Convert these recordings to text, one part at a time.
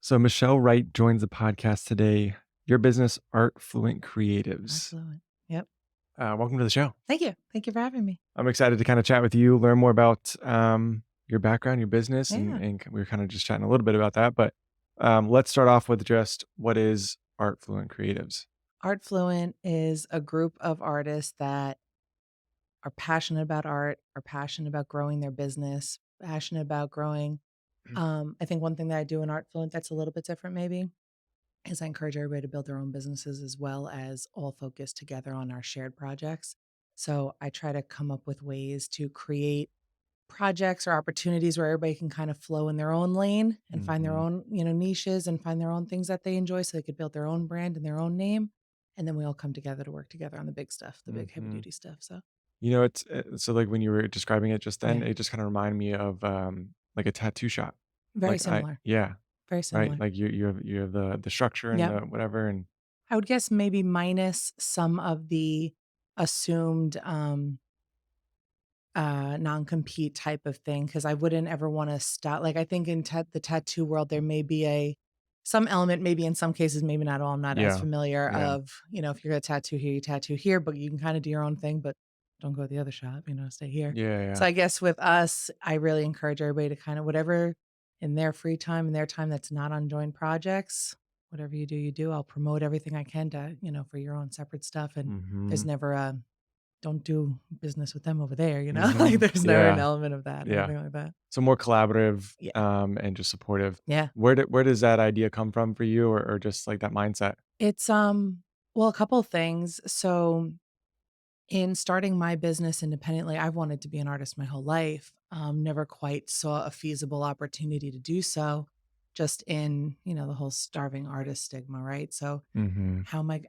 So Michelle Wright joins the podcast today. Your business, Art Fluent Art Creatives. Fluent. Yep. Welcome to the show. Thank you. Thank you for having me. I'm excited to kind of chat with you, learn more about your background, your business, Yeah. and we were kind of just chatting a little bit about that. But let's start off with just what is Art Fluent Creatives? Art Fluent is a group of artists that are passionate about art, are passionate about growing their business, passionate about growing. I think one thing that I do in Art Fluent that's a little bit different maybe is I encourage everybody to build their own businesses as well as all focus together on our shared projects. So I try to come up with ways to create projects or opportunities where everybody can kind of flow in their own lane and find their Hmm. own, niches and find their own things that they enjoy so they could build their own brand and their own name. And then we all come together to work together on the big stuff, the big heavy Hmm. duty stuff. So It's so like when you were describing it just then, yeah, it just kind of reminded me of like a tattoo shop. very Like similar, yeah, very right. similar. Like you have the structure and Yep. the whatever and I would guess maybe minus some of the assumed non-compete type of thing because I wouldn't ever want to stop. Like I think in the tattoo world, there may be some element, maybe in some cases, maybe not all. I'm not as yeah, familiar yeah, of, if you're gonna tattoo here, you tattoo here, but you can kind of do your own thing, but don't go to the other shop, stay here. yeah, yeah. So I guess with us, I really encourage everybody to kind of whatever in their free time and their time that's not on joint projects, whatever you do, you do. I'll promote everything I can to, for your own separate stuff. And there's Hmm. never a don't do business with them over there, like, Mhm. there's never an Yeah, element of that or yeah. anything like that. So more collaborative, Yeah. and just supportive. Yeah. Where does that idea come from for you or just, like, that mindset? It's, well, a couple things. So, in starting my business independently, I've wanted to be an artist my whole life, never quite saw a feasible opportunity to do so just in, the whole starving artist stigma, right? So, Mhm. how am I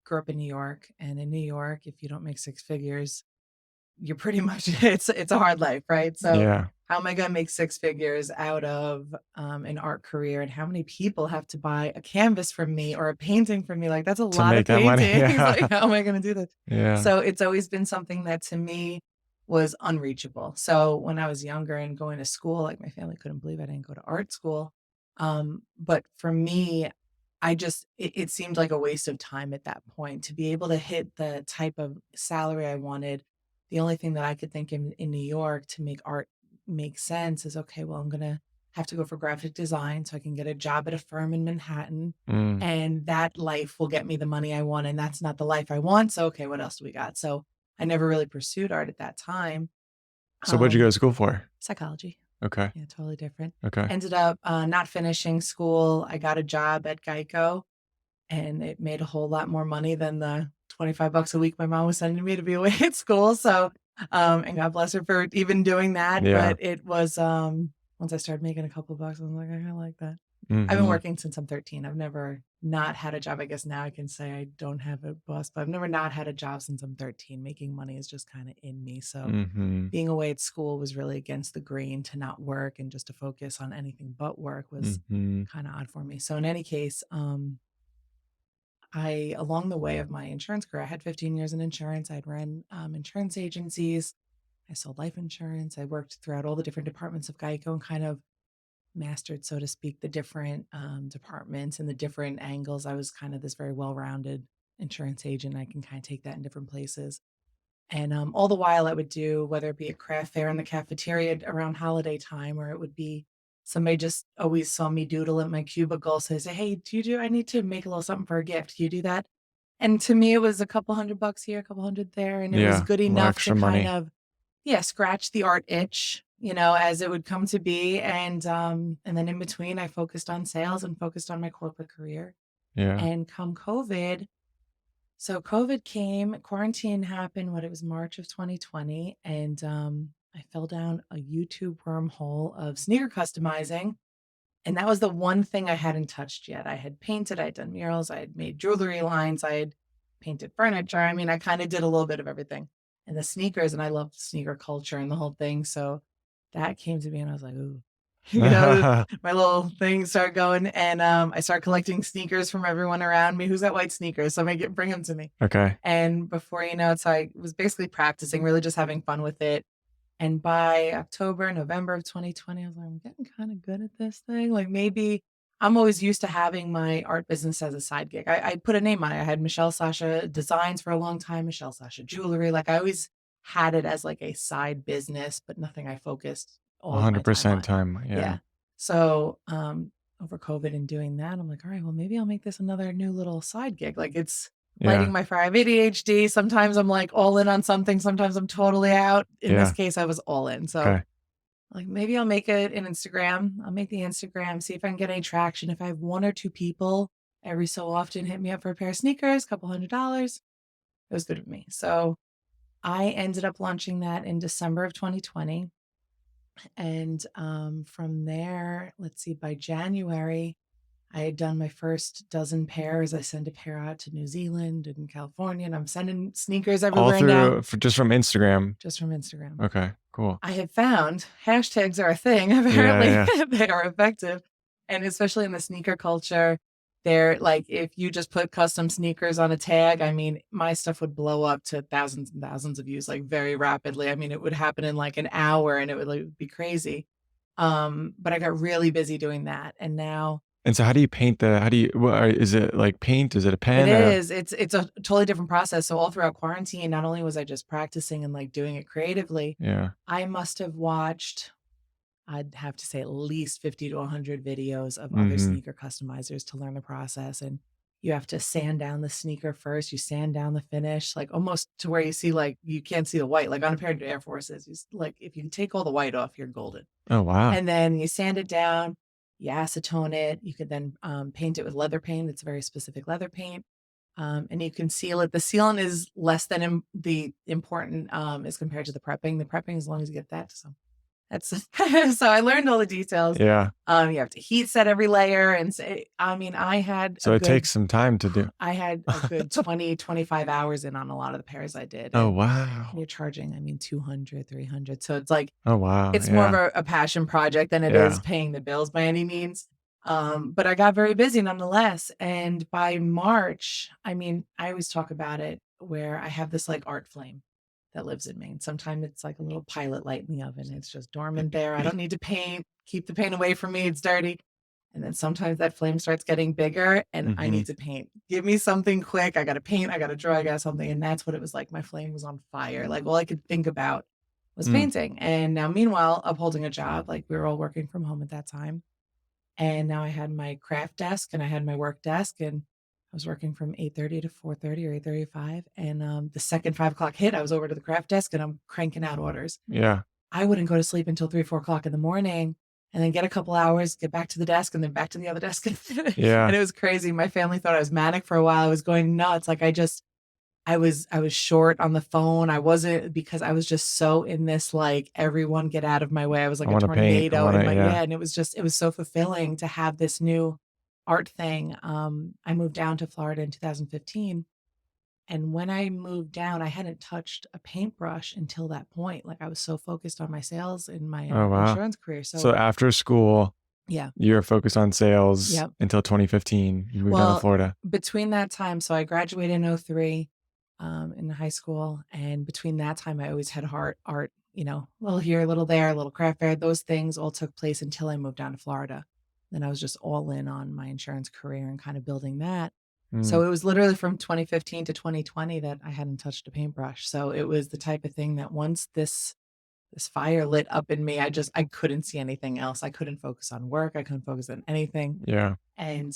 grew up in New York, and in New York, if you don't make six figures you're pretty much it's a hard life, right? So, Yeah. how am I gonna make six figures out of, an art career, and how many people have to buy a canvas from me or a painting from me? Like, that's a To lot of make that money, paintings, like, yeah. how am I gonna do this? Yeah. So, it's always been something that to me was unreachable. So, when I was younger and going to school, like, my family couldn't believe I didn't go to art school, but for me, it seemed like a waste of time at that point to be able to hit the type of salary I wanted. The only thing that I could think in New York to make art make sense is, okay, well, I'm gonna have to go for graphic design so I can get a job at a firm in Manhattan, Mm. and that life will get me the money I want, and that's not the life I want, so, okay, what else do we got? So, I never really pursued art at that time. So what'd you go Um, to school for? Psychology. Okay. Yeah, totally different. Okay. Ended up, not finishing school. I got a job at Geico and it made a whole lot more money than the 25 bucks a week my mom was sending me to be away at school, so, and God bless her for even doing that, Yeah. but it was, once I started making a couple bucks, I was like, "I kinda like that." I've been Mhm. working since I'm 13. I've never not had a job. I guess now I can say I don't have a boss, but I've never not had a job since I'm 13. Making money is just kinda in me, so Mhm. being away at school was really against the grain to not work and just to focus on anything but work was Mhm. kinda odd for me. So in any case, I along the way of my insurance career, I had 15 years in insurance. I'd run insurance agencies. I sold life insurance. I worked throughout all the different departments of Geico and kind of mastered, so to speak, the different departments and the different angles. I was kind of this very well-rounded insurance agent. I can kind of take that in different places. And all the while, I would do whether it be a craft fair in the cafeteria around holiday time, or it would be somebody just always saw me doodle at my cubicle. So they say, "Hey, do you do? I need to make a little something for a gift. Do you do that?" And to me, it was a couple $100 here, a couple hundred there, and it was Yeah. good A little enough to extra kind money. of, yeah, scratch the art itch, as it would come to be. And then in between, I focused on sales and focused on my corporate career. Yeah. And come COVID, so COVID came, quarantine happened, it was March of 2020, and, I fell down a YouTube wormhole of sneaker customizing, and that was the one thing I hadn't touched yet. I had painted, I had done murals, I had made jewelry lines, I had painted furniture. I mean, I kinda did a little bit of everything. And the sneakers, and I love sneaker culture and the whole thing, so that came to me and I was like, "Ooh." You know, my little thing started going and, I started collecting sneakers from everyone around me. "Who's got white sneakers?" So I make it bring them to me. Okay. And before you know it, so I was basically practicing, really just having fun with it. And by October, November of 2020, I was like, "I'm getting kinda good at this thing." Like, maybe I'm always used to having my art business as a side gig. I put a name on it. I had Michelle Sasha Designs for a long time, Michelle Sasha Jewelry. Like, I always had it as like a side business, but nothing I focused all of my time 100% on. time. Yeah. Yeah. So, over COVID and doing that, I'm like, all right, well, maybe I'll make this another new little side gig. Like, it's lighting Yeah. my fire. I have ADHD. Sometimes I'm like all in on something. Sometimes I'm totally out. In this Yeah. case, I was all in. So Okay. like, maybe I'll make it an Instagram. I'll make the Instagram, see if I can get any traction. If I have 1 or 2 people every so often hit me up for a pair of sneakers, couple $100, it was good with me. So I ended up launching that in December of 2020. And from there, let's see, by January, I had done my first dozen pairs. I sent a pair out to New Zealand and California, and I'm sending sneakers All everywhere now through just from Instagram. just from Instagram. Okay, cool. I have found hashtags are a thing. Yeah, Apparently, yeah. they are effective. And especially in the sneaker culture, they're like, if you just put custom sneakers on a tag, I mean, my stuff would blow up to thousands and thousands of views like very rapidly. I mean, it would happen in like an hour and it would like be crazy. But I got really busy doing that. And now And so how do you paint the how do you is it like paint? Is it a it pen or is, it's a totally different process. So all throughout quarantine, not only was I just practicing and like doing it creatively, yeah. I must have watched, I'd have to say, at least 50 to 100 videos of other Mhm. sneaker customizers to learn the process. And you have to sand down the sneaker first. You sand down the finish, like almost to where you see, like, you can't see the white, like on a pair of Air Forces. Like, if you take all the white off, you're golden. Oh, wow. And then you sand it down, you acetone it. You could then paint it with leather paint. It's a very specific leather paint. And you can seal it. The sealant is less than the important as compared to the prepping. The prepping, as long as you get that. So that's so I learned all the details. Yeah. You have to heat set every layer and say, I mean, So it takes some time to do. I had a good 20, 25 hours in on a lot of the pairs I did. Oh, And wow. you're charging, I mean, 200, 300. So it's like, Oh, wow. it's more of Yeah. a passion project than it is Yeah. paying the bills by any means. But I got very busy nonetheless. And by March, I mean, I always talk about it where I have this like art flame that lives in me. And sometimes it's like a little pilot light in the oven. It's just dormant there. I don't need to paint, keep the paint away from me. It's dirty. And then sometimes that flame starts getting bigger and I Mhm. need to paint. Give me something quick. I got to paint. I got to draw. I got something. And that's what it was like. My flame was on fire. Like all I could think about was Mm. painting. And now, meanwhile, upholding a job, like we were all working from home at that time. And now I had my craft desk and I had my work desk and I was working from 8:30 to 4:30 or 8:30 to 5. And the second 5 o'clock hit, I was over to the craft desk and I'm cranking out orders. Yeah. I wouldn't go to sleep until 3, 4 o'clock in the morning and then get a couple hours, get back to the desk and then back to the other desk. And Yeah. it was crazy. My family thought I was manic for a while. I was going nuts. Like I was short on the phone. I wasn't, because I was just so in this, like, everyone get out of my way. I was I like a wanna paint. I tornado in wanna my, yeah. yeah, and it was so fulfilling to have this new art thing. I moved down to Florida in 2015, and when I moved down, I hadn't touched a paintbrush until that point. Like, I was so focused on my sales in my, Oh, wow. insurance career. So So after school, yeah. you're focused on sales Yep. until 2015. You moved down to Well, Florida. between that time, so I graduated in '03 in high school. And between that time, I always had art, a little here, a little there, a little craft fair. Those things all took place until I moved down to Florida. Then I was just all in on my insurance career and kind of building that. Mm. So it was literally from 2015 to 2020 that I hadn't touched a paintbrush. So it was the type of thing that once this fire lit up in me, I couldn't see anything else. I couldn't focus on work. I couldn't focus on anything. Yeah. And,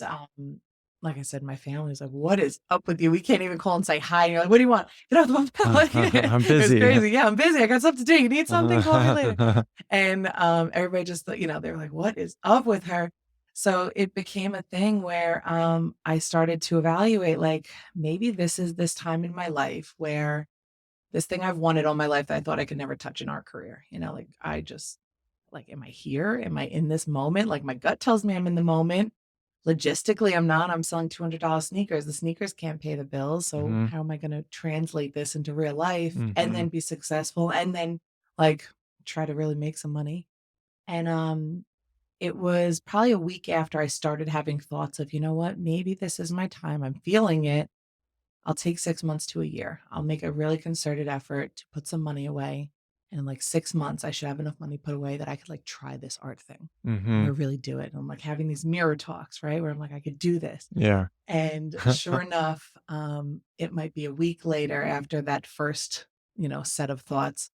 like I said, my family was like, "What is up with you? We can't even call and say hi." And you're like, "What do you want? Get off the phone." Like, I'm it was busy. crazy. "Yeah, I'm busy. I got stuff to do. You need something? Call me later." And, everybody just, they were like, "What is up with her?" So it became a thing where, I started to evaluate, like, maybe this is this time in my life where this thing I've wanted all my life that I thought I could never touch an art career, like, I just, like, am I here? Am I in this moment? Like, my gut tells me I'm in the moment. Logistically, I'm not. I'm selling $200 sneakers. The sneakers can't pay the bills. So Mhm. how am I going to translate this into real life and Mhm. then be successful and then like try to really make some money? And it was probably a week after I started having thoughts of, you know what, maybe this is my time. I'm feeling it. I'll take 6 months to a year. I'll make a really concerted effort to put some money away And in like 6 months, I should have enough money put away that I could like try this art thing Mhm. or really do it. And I'm like having these mirror talks, right? Where I'm like, I could do this. Yeah. And sure enough, it might be a week later after that first, set of thoughts.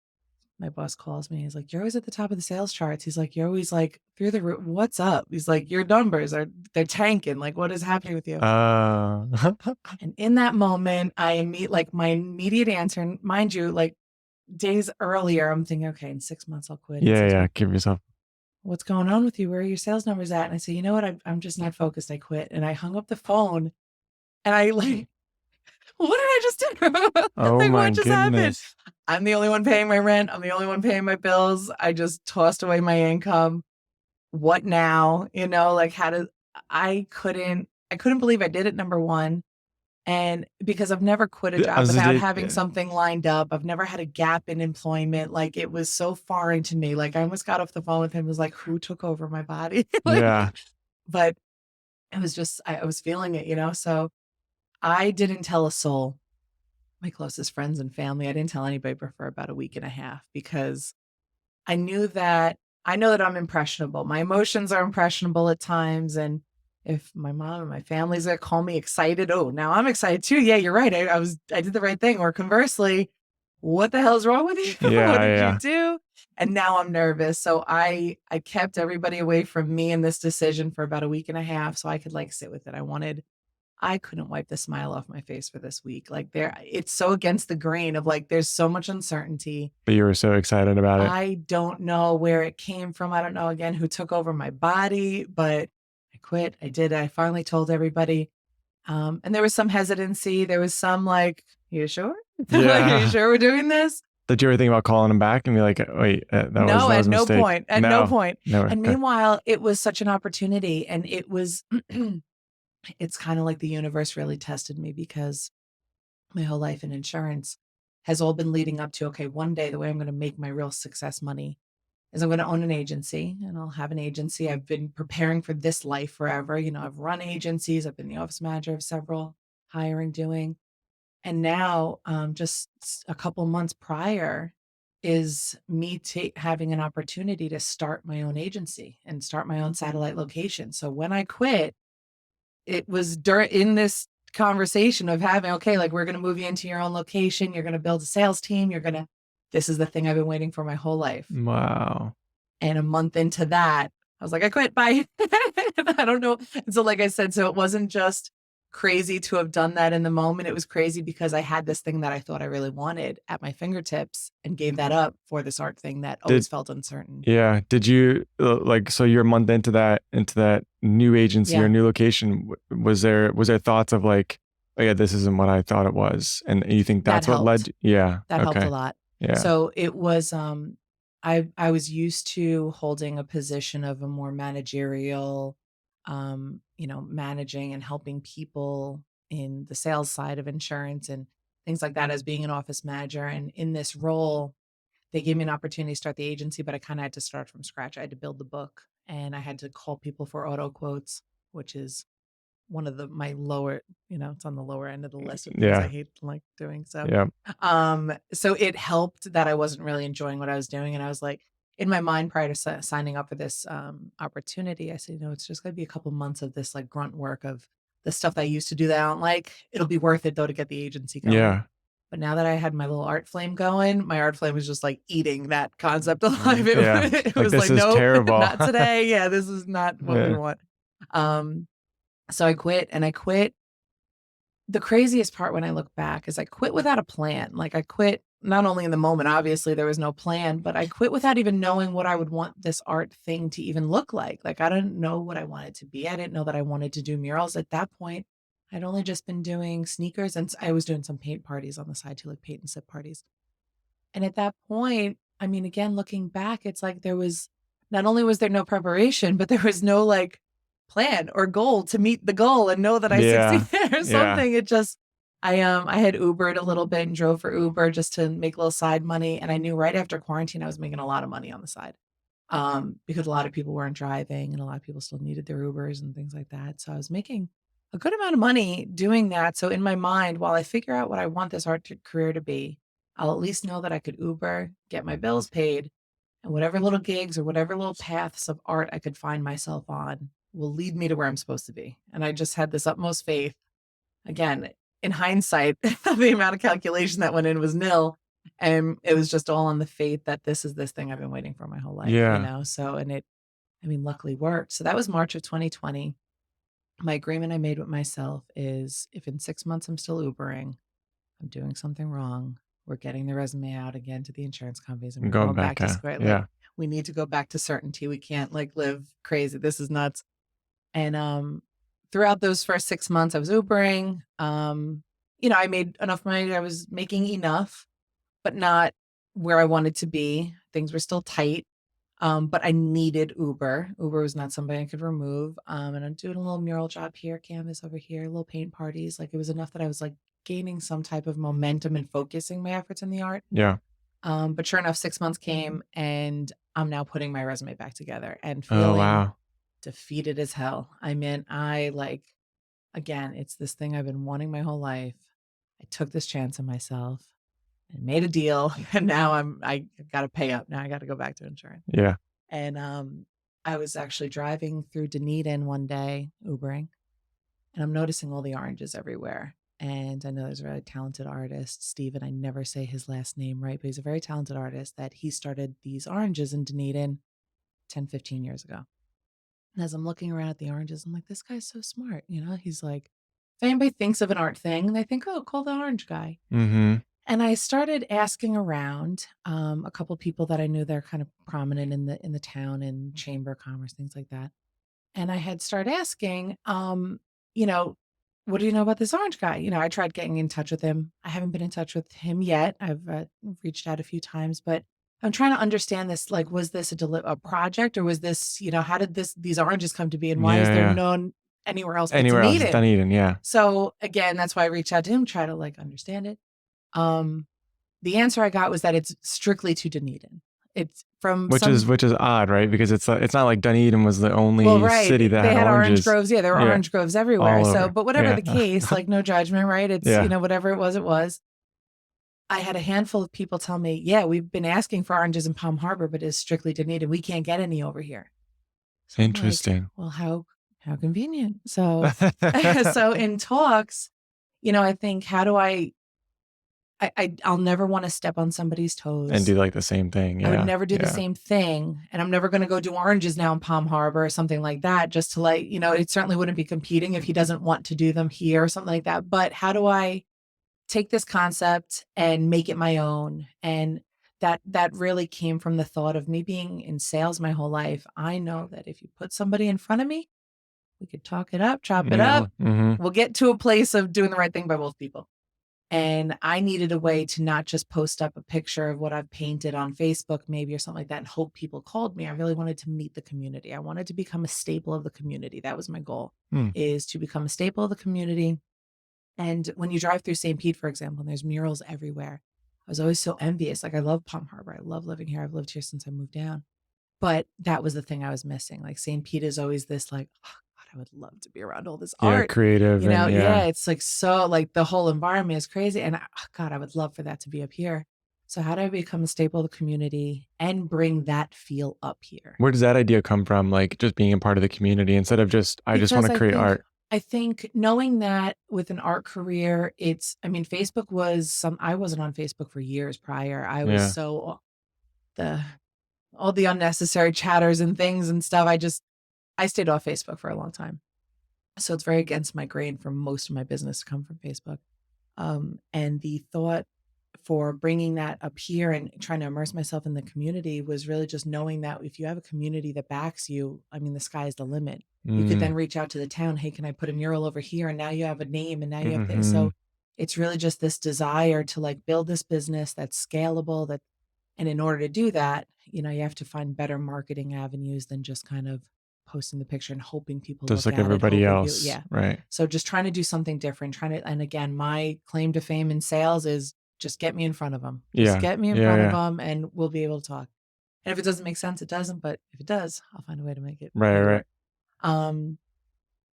My boss calls me. He's like, "You're always at the top of the sales charts." He's like, "You're always like through the roof. What's up?" He's like, "Your numbers they're tanking. Like, what is happening with you?" Uh, And in that moment, my immediate answer, and mind you, like days earlier, I'm thinking, okay, in 6 months I'll quit. In yeah, 6 yeah, months, give yourself what's going on with you? Where are your sales numbers at? And I say, you know what? I'm just not focused. I quit. And I hung up the phone and I like, what did I just do? Oh Like, my what just happened? goodness. I'm the only one paying my rent. I'm the only one paying my bills. I just tossed away my income. What now? Like I couldn't believe I did it, number one. And because I've never quit a job As it without did having something lined up. I've never had a gap in employment. Like it was so foreign to me. Like I almost got off the phone with him, was like, who took over my body? yeah. But it was just I was feeling it. So I didn't tell a soul, my closest friends and family. I didn't tell anybody for about a week and a half because I knew that I know that I'm impressionable. My emotions are impressionable at times. And if my mom and my family's gonna call me excited, oh, now I'm excited too. Yeah, you're right. I did the right thing. Or conversely, what the hell's wrong with you? What Yeah, did you yeah. do? And now I'm nervous. So I kept everybody away from me in this decision for about a week and a half so I could like sit with it. I couldn't wipe the smile off my face for this week. Like it's so against the grain of like there's so much uncertainty. But you were so excited about it. I don't know where it came from. I don't know again who took over my body, but I quit. I did. I finally told everybody. And there was some hesitancy. There was some like, you sure? Like, are you Yeah. sure we're doing this? Did you ever think about calling him back and be like, "Wait, No, that at was a no mistake." point. At no No. point. No. And Okay. meanwhile, it was such an opportunity. And it was, it's kind of like the universe really tested me because my whole life in insurance has all been leading up to, okay, one day the way I'm going to make my real success money is I'm going to own an agency and I'll have an agency. I've been preparing for this life forever. I've run agencies. I've been the office manager of several, hiring, doing. And now, just a couple months prior is me having an opportunity to start my own agency and start my own satellite location. So when I quit, it was in this conversation of having, okay, like we're going to move you into your own location. You're going to build a sales team. This is the thing I've been waiting for my whole life. Wow. And a month into that, I was like, I quit. Bye. I don't know. And so, like I said, so it wasn't just crazy to have done that in the moment. It was crazy because I had this thing that I thought I really wanted at my fingertips and gave that up for this art thing that Did always felt uncertain. Yeah. Did you like so you're a month into that new agency or Yeah, new location? Was there thoughts of like, oh yeah, this isn't what I thought it was, and you think that that's what led? helped. Yeah. That helped a Okay. lot. Yeah. So it was, I was used to holding a position of a more managerial, managing and helping people in the sales side of insurance and things like that as being an office manager. And in this role, they gave me an opportunity to start the agency, but I kind of had to start from scratch. I had to build the book and I had to call people for auto quotes, which is one of my lower, it's on the lower end of the list of things I Yeah. hate like doing. So, Yeah. so it helped that I wasn't really enjoying what I was doing. And I was like, in my mind prior to signing up for this opportunity, I said, it's just going to be a couple months of this like grunt work of the stuff that I used to do that I don't like. It'll be worth it though to get the agency going. Yeah. But now that I had my little art flame going, my art flame was just like eating that concept alive. Yeah. It Like was this like, is nope, terrible. not today. Yeah, this is not what we Yeah. want. Um, so I quit and I quit. The craziest part when I look back is I quit without a plan. Like I quit not only in the moment, obviously there was no plan, but I quit without even knowing what I would want this art thing to even look like. Like I didn't know what I wanted to be. I didn't know that I wanted to do murals at that point. I'd only just been doing sneakers and I was doing some paint parties on the side too, like paint and sip parties. And at that point, I mean, again, looking back, it's like there was not only was there no preparation, but there was no like plan or goal to meet the goal and know that I Yeah. succeeded or Yeah. something. It just I had Ubered a little bit and drove for Uber just to make a little side money. And I knew right after quarantine I was making a lot of money on the side. Because a lot of people weren't driving and a lot of people still needed their Ubers and things like that. So I was making a good amount of money doing that. So in my mind, while I figure out what I want this career to be, I'll at least know that I could Uber, get my bills paid, and whatever little gigs or whatever little paths of art I could find myself on will lead me to where I'm supposed to be. And I just had this utmost faith. Again, in hindsight, the amount of calculation that went in was nil. And it was just all on the faith that this is this thing I've been waiting for my whole life, you Yeah. know? So, and it, I mean, luckily worked. So that was March of 2020. My agreement I made with myself is if in 6 months I'm still Ubering, I'm doing something wrong. We're getting the resume out again to the insurance companies and we're Going going back back. to square. Like, Yeah. we need to go back to certainty. We can't like live crazy. This is nuts. And throughout those first 6 months, I was Ubering. I made enough money. I was making enough, but not where I wanted to be. Things were still tight. But I needed Uber. Uber was not somebody I could remove. And I'm doing a little mural job here, canvas over here, little paint parties. Like it was enough that I was like gaining some type of momentum and focusing my efforts in the art. Yeah. But sure enough, 6 months came and I'm now putting my resume back together and Oh, feeling wow. defeated as hell. I mean, again, it's this thing I've been wanting my whole life. I took this chance on myself and made a deal. And now I got to pay up. Now I got to go back to insurance. Yeah. And I was actually driving through Dunedin one day, Ubering, and I'm noticing all the oranges everywhere. And I know there's a really talented artist, Steven. I never say his last name right, but he's a very talented artist that he started these oranges in Dunedin 10, 15 years ago. And as I'm looking around at the oranges, I'm like, this guy's so smart. He's like, if anybody thinks of an art thing, they think, oh, call the orange guy. Mm-hmm. And I started asking around a couple people that I knew they're kind of prominent in the town and chamber of commerce, things like that. And I had started asking, you know, what do you know about this orange guy? I tried getting in touch with him. I haven't been in touch with him yet. I've reached out a few times, but I'm trying to understand this. Like, was this a project or was this, how did these oranges come to be and why is Yeah. there Yeah. none anywhere else but Anywhere else is Dunedin? Dunedin. Yeah. So again, that's why I reached out to him, try to like understand it. The answer I got was that it's strictly to Dunedin. It's from which is odd, right? Because it's not like Dunedin was the only city that they had orange oranges. groves. Yeah, there were orange groves everywhere. All So, over. but whatever Yeah. the case, like no judgment, right? It's, Yeah. Whatever it was, it was. I had a handful of people tell me, yeah, we've been asking for oranges in Palm Harbor, but it's strictly Dunedin. We can't get any over here. So I'm like, Interesting. well, how convenient. So, so in talks, I think, how do I'll never want to step on somebody's toes. And do like the same thing. Yeah. I would never do the same thing. And I'm never going to go do oranges now in Palm Harbor or something like that, just to like, it certainly wouldn't be competing if he doesn't want to do them here or something like that. But how do I take this concept and make it my own? And that really came from the thought of me being in sales my whole life. I know that if you put somebody in front of me, we could talk it up, chop it up. Mm-hmm. We'll get to a place of doing the right thing by both people. And I needed a way to not just post up a picture of what I've painted on Facebook, maybe, or something like that, and hope people called me. I really wanted to meet the community. I wanted to become a staple of the community. That was my goal, is to become a staple of the community. And when you drive through St. Pete, for example, and there's murals everywhere, I was always so envious. Like, I love Palm Harbor. I love living here. I've lived here since I moved down. But that was the thing I was missing. Like, St. Pete is always this like, oh, God, I would love to be around all this art. Creative. It's like, so like the whole environment is crazy. And God, I would love for that to be up here. So how do I become a staple of the community and bring that feel up here? Where does that idea come from? Like just being a part of the community instead of just just want to create art. I think knowing that with an art career, Facebook was I wasn't on Facebook for years prior. I was so all the unnecessary chatters and things and stuff. I stayed off Facebook for a long time. So it's very against my grain for most of my business to come from Facebook. And the thought for bringing that up here and trying to immerse myself in the community was really just knowing that if you have a community that backs you, the sky is the limit. You could then reach out to the town. Hey, can I put a mural over here? And now you have a name and now you have this. So it's really just this desire to like build this business that's scalable, and in order to do that, you have to find better marketing avenues than just kind of posting the picture and hoping people just look like at everybody it, else. Right. So just trying to do something different, and again, my claim to fame in sales is just get me in front of them. Just get me in front of them and we'll be able to talk. And if it doesn't make sense, it doesn't. But if it does, I'll find a way to make it. Right.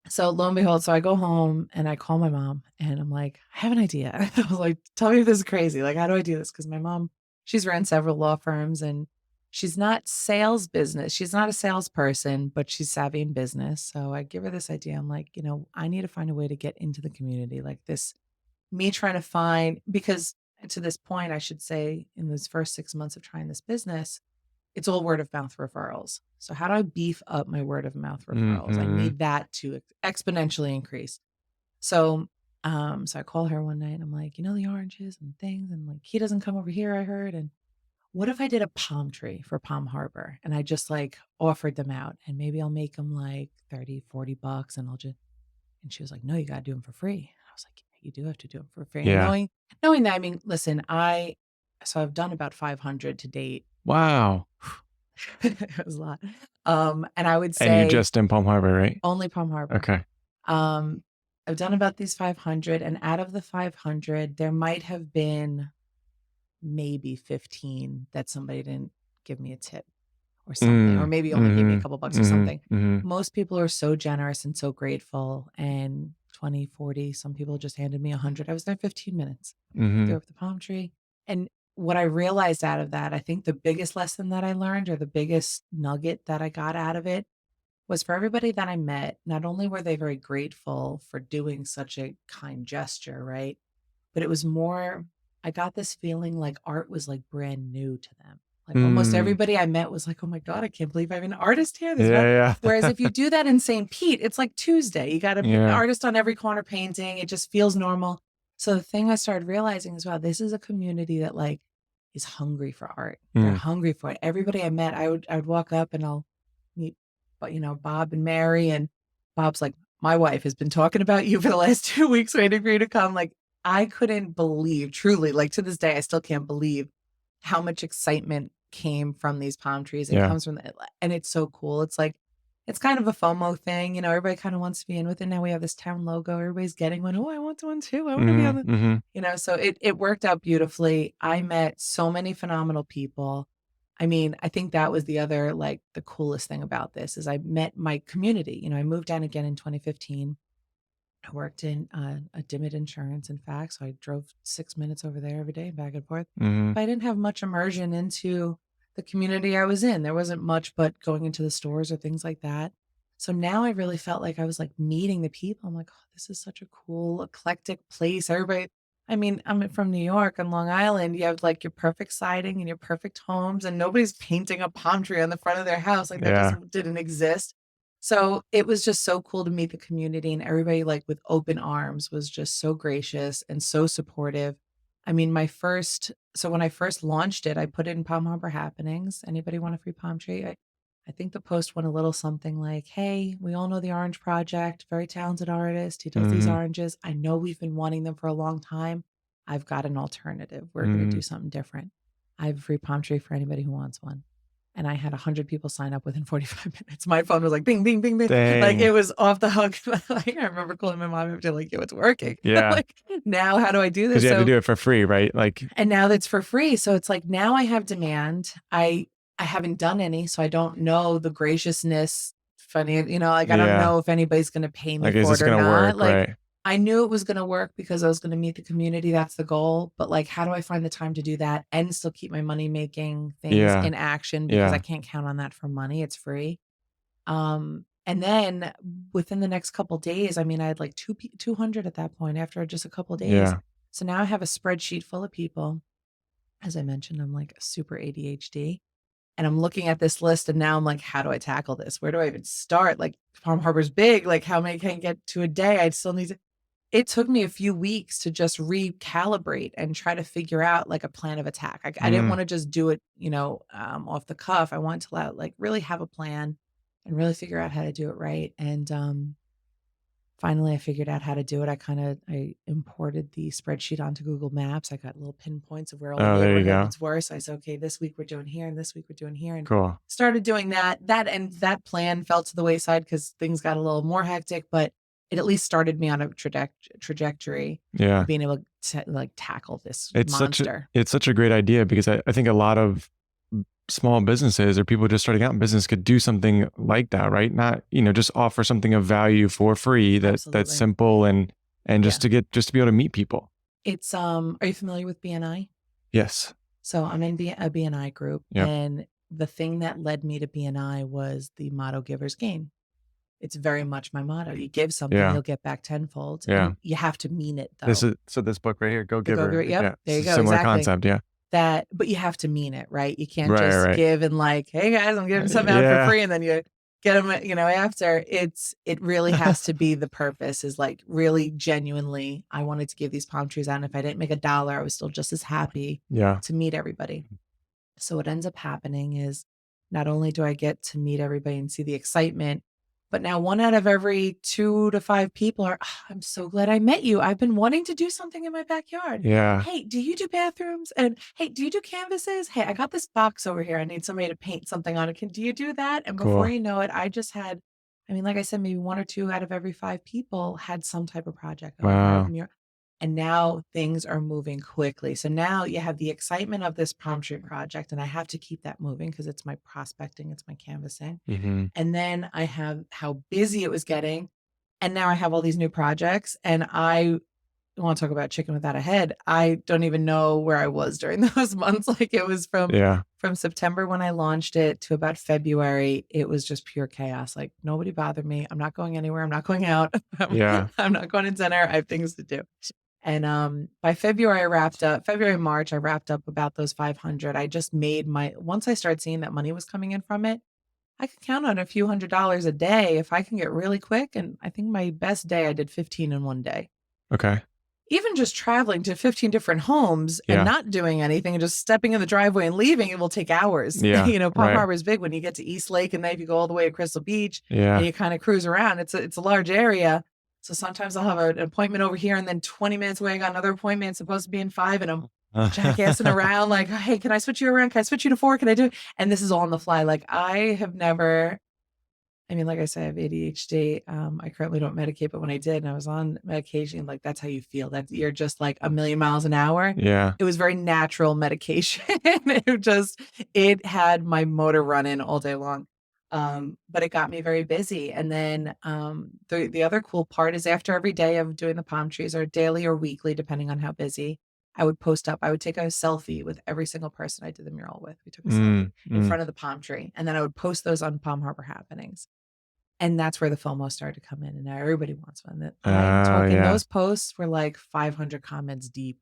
So lo and behold, so I go home and I call my mom and I'm like, I have an idea. I was like, tell me if this is crazy. Like, how do I do this? Because my mom, she's ran several law firms and she's not sales business. She's not a salesperson, but she's savvy in business. So I give her this idea. I'm like, I need to find a way to get into the community like this. Me trying to find, because to this point, I should say, in those first 6 months of trying this business, it's all word of mouth referrals. So how do I beef up my word of mouth referrals? I Mhm. need that to exponentially increase. So, so I call her one night and I'm like, the oranges and things, and like he doesn't come over here, I heard. And what if I did a palm tree for Palm Harbor and I just like offered them out and maybe I'll make them like 30, $40 and I'll just, and she was like, no, you gotta do them for free. I was like, yeah, you do have to do them for free. And Yeah. knowing that, I mean, listen, so I've done about 500 to date. Wow. It was a lot. And I would And you say just in Palm Harbor, right? only Palm Harbor. Okay. Um, I've done about these 500, and out of the 500, there might have been maybe 15 that somebody didn't give me a tip or something, or Mm. maybe only gave me a Mhm. couple bucks or Mhm. something. Mhm. Most people are so generous and so grateful, and 20, 40, some people just handed me 100. I was there 15 minutes. Threw Mhm. up the palm tree. And what I realized out of that, I think the biggest lesson that I learned, or the biggest nugget that I got out of it, was for everybody that I met. Not only were they very grateful for doing such a kind gesture, right? But it was more, I got this feeling like art was like brand new to them. Like almost Mm. everybody I met was like, "Oh my God, I can't believe I have an artist here." Yeah, Whereas yeah. if you do that in St. Pete, it's like Tuesday. You got an Yeah. artist on every corner painting. It just feels normal. So the thing I started realizing is, wow, this is a community that like is hungry for art. They're Mm. hungry for it. Everybody I met, I would walk up and I'll meet, but Bob and Mary, and Bob's like, my wife has been talking about you for the last 2 weeks waiting for you to come. Like, I couldn't believe, truly, like to this day, I still can't believe how much excitement came from these palm trees and Yeah. comes from and it's so cool. It's like, it's kind of a FOMO thing. Everybody kind of wants to be in with it. Now we have this town logo. Everybody's getting one. Oh, I want one too. I want to be on Mhm. the, Mhm. so it worked out beautifully. I met so many phenomenal people. I mean, I think that was the other, like the coolest thing about this is I met my community. I moved down again in 2015. I worked in a Dimmitt Insurance, in fact, so I drove 6 minutes over there every day, back and forth. Mhm. But I didn't have much immersion into the community I was in. There wasn't much but going into the stores or things like that. So now I really felt like I was like meeting the people. I'm like, oh, this is such a cool, eclectic place. Everybody, I mean, I'm from New York on Long Island. You have like your perfect siding and your perfect homes, and nobody's painting a palm tree on the front of their house. Like that just Yeah. didn't exist. So it was just so cool to meet the community, and everybody like with open arms was just so gracious and so supportive. I mean, when I first launched it, I put it in Palm Harbor Happenings. Anybody want a free palm tree? I think the post went a little something like, hey, we all know the Orange Project, very talented artist. He does these Mhm. oranges. I know we've been wanting them for a long time. I've got an alternative. We're going to do Mhm. something different. I have a free palm tree for anybody who wants one. And I had 100 people sign up within 45 minutes. My phone was like, bing, bing, bing, bing. Like it Dang. was off the hook. Like I remember calling my mom after, like, yo, it's working. Yeah. Like now, how do I do Because this? you had to So, do it for free, right? Like, and now that's for free. So it's like now I have demand. I haven't done any, so I don't know the graciousness. Funny, like I don't yeah. know if anybody's going to pay me Like, is for it this or gonna not. work, Like right? I knew it was going to work because I was going to meet the community. That's the goal. But like, how do I find the time to do that and still keep my money making things Yeah. in action, because I Yeah. can't count on that for money. It's free. And then within the next couple days, I mean, I had like 200 at that point after just a couple days. Yeah. So now I have a spreadsheet full of people. As I mentioned, I'm like super ADHD, and I'm looking at this list and now I'm like, how do I tackle this? Where do I even start? Like Palm Harbor's big. Like how many can I get to a day? I still need to, it took me a few weeks to just recalibrate and try to figure out like a plan of attack. I didn't Mm. want to just do it, off the cuff. I wanted to like really have a plan and really figure out how to do it right. And finally, I figured out how to do it. I imported the spreadsheet onto Google Maps. I got little pinpoints of where all the Oh, there you go. neighborhoods were. So I said, okay, this week we're doing here, and this week we're doing here, and Cool. started doing that. That plan fell to the wayside because things got a little more hectic, but it at least started me on a trajectory of Yeah. being able to like tackle this It's such a monster. it's such a great idea because I think a lot of small businesses or people just starting out in business could do something like that, right? Not, just offer something of value for free that's Absolutely. simple and Yeah. just to be able to meet people. It's, are you familiar with BNI? Yes. So I'm in a BNI group, Yep. and the thing that led me to BNI was the motto "Givers Gain." It's very much my motto. You give something, Yeah. you'll get back tenfold, Yeah. and you have to mean it This though. is so this book right here, Go The Go Giver. Giver. Yep, Yeah. there It's you a go. similar Exactly. concept. Yeah. That, but you have to mean it, right? You can't Right. just Right. give and like, "Hey guys, I'm giving something out for Yeah. free," and then you get them, after. It really has to be the purpose is like really genuinely, I wanted to give these palm trees out, and if I didn't make a dollar, I was still just as happy Yeah. to meet everybody. So what ends up happening is not only do I get to meet everybody and see the excitement, but now one out of every 2 to 5 people are, "Ah, I'm so glad I met you. I've been wanting to do something in my backyard. Yeah. Hey, do you do bathrooms? And hey, do you do canvases? Hey, I got this box over here. I need somebody to paint something on it. Do you do that?" And before Cool. you know it, I just had, like I said, maybe 1 or 2 out of every 5 people had some type of project going, right? Wow. And now things are moving quickly. So now you have the excitement of this palm tree project, and I have to keep that moving because it's my prospecting, it's my canvassing. Hmm. And then I have how busy it was getting. And now I have all these new projects, and I want to talk about chicken without a head. I don't even know where I was during those months. Like it was Yeah. from September when I launched it to about February, it was just pure chaos. Like nobody bothered me. I'm not going anywhere. I'm not going out. Yeah. I'm not going to dinner. I have things to do. And, by February, March, I wrapped up about those 500. I just made once I started seeing that money was coming in from it, I could count on a few $100s a day if I can get really quick. And I think my best day, I did 15 in one day. Okay. Even just traveling to 15 different homes and Yeah. not doing anything and just stepping in the driveway and leaving, it will take hours. Yeah. Palm Right. Harbor is big when you get to East Lake, and then if you go all the way to Crystal Beach and Yeah. you kind of cruise around, it's a large area. So sometimes I'll have an appointment over here, and then 20 minutes away, I got another appointment supposed to be in 5, and I'm jackassing around like, "Hey, can I switch you around? Can I switch you to 4? Can I do?" And this is all on the fly. Like I have never, like I said, I have ADHD. I currently don't medicate, but when I did and I was on medication, like that's how you feel. That you're just like a million miles an hour. Yeah. It was very natural medication. It had my motor running all day long. But it got me very busy. And then the other cool part is after every day of doing the palm trees, or daily or weekly, depending on how busy, I would post up. I would take a selfie with every single person I did the mural with. We took a selfie Mm, in mm. front of the palm tree, and then I would post those on Palm Harbor Happenings. And that's where the FOMO started to come in, and now everybody wants one. That I'm talking, Yeah. those posts were like 500 comments deep,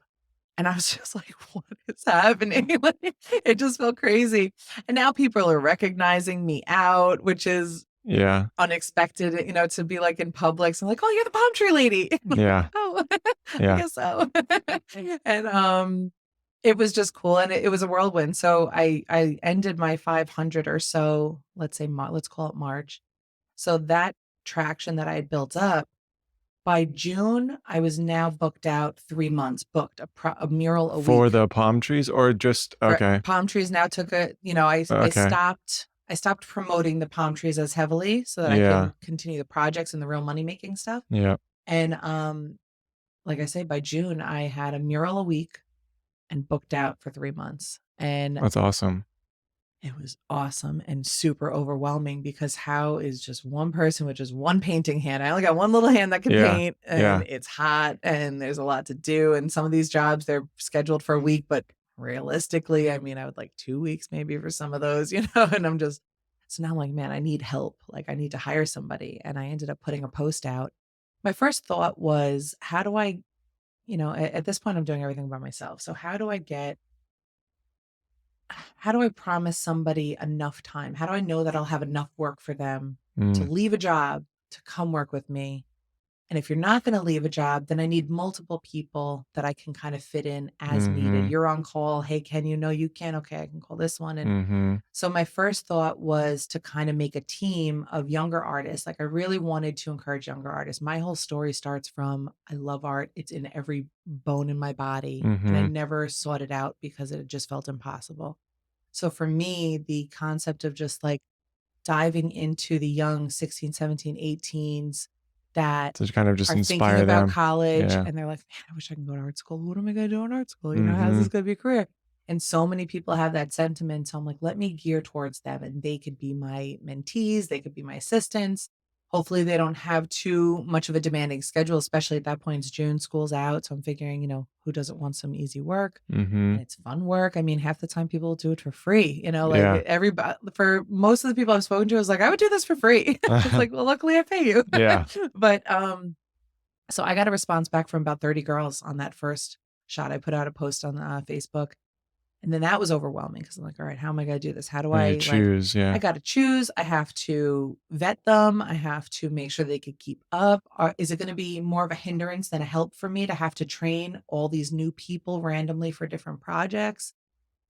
and I was just like, "What is happening?" Like, it just felt crazy. And now people are recognizing me out, which is Yeah. unexpected, to be like in public. So I'm like, "Oh, you're the palm tree lady." Like, Yeah. "Oh, I Yeah. guess so." And it was just cool, and it was a whirlwind. So I ended my 500 or so, let's say let's call it March. So that traction that I had built up, by June, I was now booked out 3 months, booked a mural a For week. the palm trees or just For okay. palm trees now took I Okay. stopped promoting the palm trees as heavily so that I Yeah. can continue the projects and the real money making stuff. Yeah. And, like I say, by June, I had a mural a week and booked out for 3 months. And That's awesome. it was awesome and super overwhelming because how is just one person with just one painting hand? I only got one little hand that can Yeah. paint, and Yeah. it's hot and there's a lot to do. And some of these jobs, they're scheduled for a week, but realistically, I would like 2 weeks maybe for some of those, and so now I'm like, man, I need help. Like I need to hire somebody. And I ended up putting a post out. My first thought was, how do I, at this point, I'm doing everything by myself. So how do I promise somebody enough time? How do I know that I'll have enough work for them to Mm, leave a job to come work with me? And if you're not going to leave a job, then I need multiple people that I can kind of fit in as needed. mhm, You're on call. Hey, can you? No, you can. Okay, I can call this one. And mhm, so my first thought was to kind of make a team of younger artists. Like I really wanted to encourage younger artists. My whole story starts from I love art. It's in every bone in my body. And I mhm. never sought it out because it just felt impossible. So for me, the concept of just like diving into the young 16, 17, 18s that To kind of just are thinking inspire about them. college Yeah. and they're like, man, I wish I can go to art school. What am I going to do in art school? How's this Mhm. going to be a career? And so many people have that sentiment. So I'm like, let me gear towards them and they could be my mentees, they could be my assistants. Hopefully they don't have too much of a demanding schedule, especially at that point. It's June, school's out. So I'm figuring, who doesn't want some easy work? Mm-hmm. And it's fun work. I mean, half the time people do it for free, like Yeah. everybody, for most of the people I've spoken to, I was like, I would do this for free. It's like, well, luckily I pay you. Yeah. But so I got a response back from about 30 girls on that first shot. I put out a post on Facebook, and then that was overwhelming because I'm like, all right, how am I going to do this? How do When you I like, choose, I yeah. got to choose. I have to vet them. I have to make sure they could keep up. Is it going to be more of a hindrance than a help for me to have to train all these new people randomly for different projects?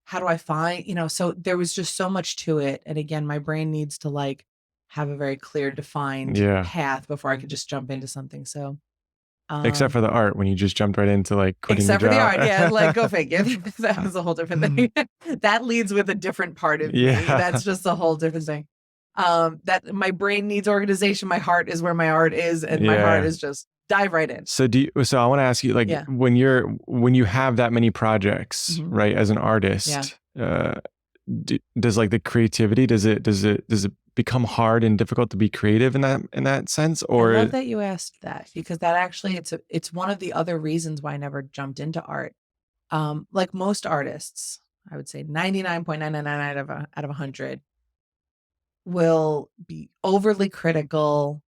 How do I find, so there was just so much to it. And again, my brain needs to like have a very clear, defined Yeah. path before I could just jump into something. So, Except um, for the art when you just jumped right into like quitting your except for the job. art, yeah, like, go figure. That was a whole different thing. That leads with a different part of me. Yeah. That's just a whole different thing. That my brain needs organization, my heart is where my art is, and my heart Yeah. is just dive right in. So I want to ask you, like, Yeah. when you have that many projects, Mhm. right, as an Yeah. artist, does like the creativity, does it become hard and difficult to be creative in that sense? I Or love that you asked that because that actually it's one of the other reasons why I never jumped into art. Like most artists, I would say 99.999 out of 100 will be overly critical,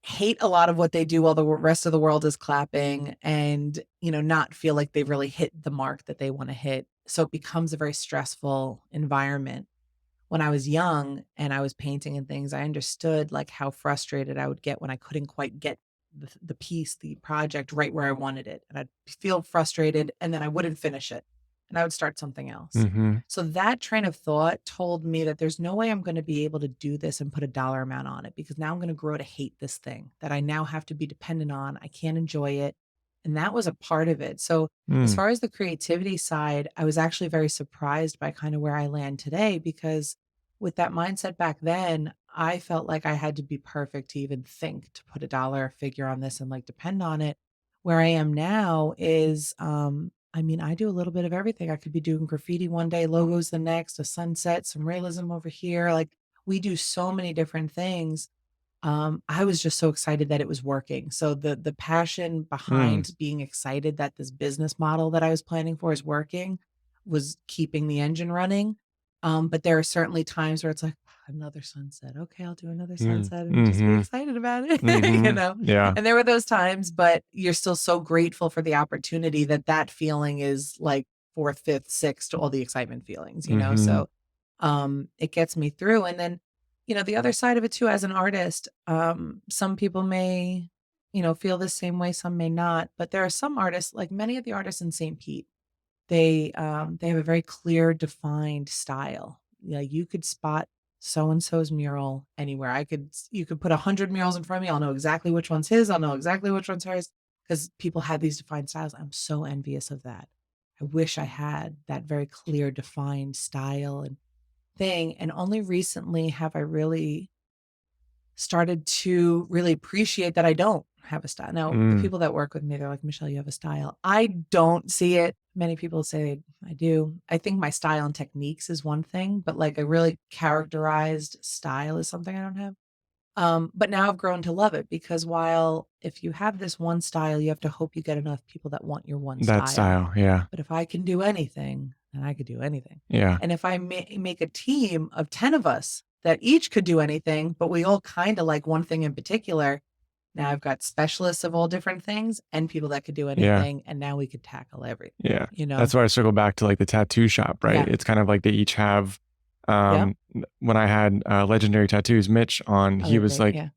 hate a lot of what they do while the rest of the world is clapping, and not feel like they've really hit the mark that they want to hit. So it becomes a very stressful environment. When I was young and I was painting and things, I understood like how frustrated I would get when I couldn't quite get the piece, the project right where I wanted it. And I'd feel frustrated and then I wouldn't finish it and I would start something else. Mhm. So that train of thought told me that there's no way I'm going to be able to do this and put a dollar amount on it because now I'm going to grow to hate this thing that I now have to be dependent on. I can't enjoy it. And that was a part of it. So as Mm, far as the creativity side, I was actually very surprised by kind of where I land today because with that mindset back then, I felt like I had to be perfect to even think to put a dollar figure on this and like depend on it. Where I am now is, I mean, I do a little bit of everything. I could be doing graffiti one day, logos the next, a sunset, some realism over here. Like we do so many different things. I was just so excited that it was working. So the passion mm. behind being excited that this business model that I was planning for is working was keeping the engine running. But there are certainly times where it's like another sunset. Okay, I'll do another Mm. sunset and just be Mhm. excited about it, Mhm. Yeah. And there were those times, but you're still so grateful for the opportunity that that feeling is like fourth, fifth, sixth to all the excitement feelings. Mhm. So it gets me through. And then the other side of it too, as an artist, some people may, feel the same way, some may not. But there are some artists, like many of the artists in St. Pete, they have a very clear, defined style. Yeah, you could spot so and so's mural anywhere. You could put 100 murals in front of me. I'll know exactly which one's his. I'll know exactly which one's hers because people have these defined styles. I'm so envious of that. I wish I had that very clear, defined style and thing. And only recently have I really started to really appreciate that I don't have a style. Now, the Mm. people that work with me, they're like, Michelle, you have a style. I don't see it. Many people say I do. I think my style and techniques is one thing, but like a really characterized style is something I don't have. But now I've grown to love it because while if you have this one style, you have to hope you get enough people that want your one That style. style, yeah. But if I can do anything, then I could do anything. Yeah. And if I make a team of 10 of us that each could do anything, but we all kind of like one thing in particular, now I've got specialists of all different things and people that could do Yeah. anything. And now we could tackle everything, Yeah. you know? That's why I circle back to like the tattoo shop, right? Yeah. It's kind of like they each have Yep. when I had Legendary Tattoos, Mitch on, Oh, he they're was great. like, Yeah.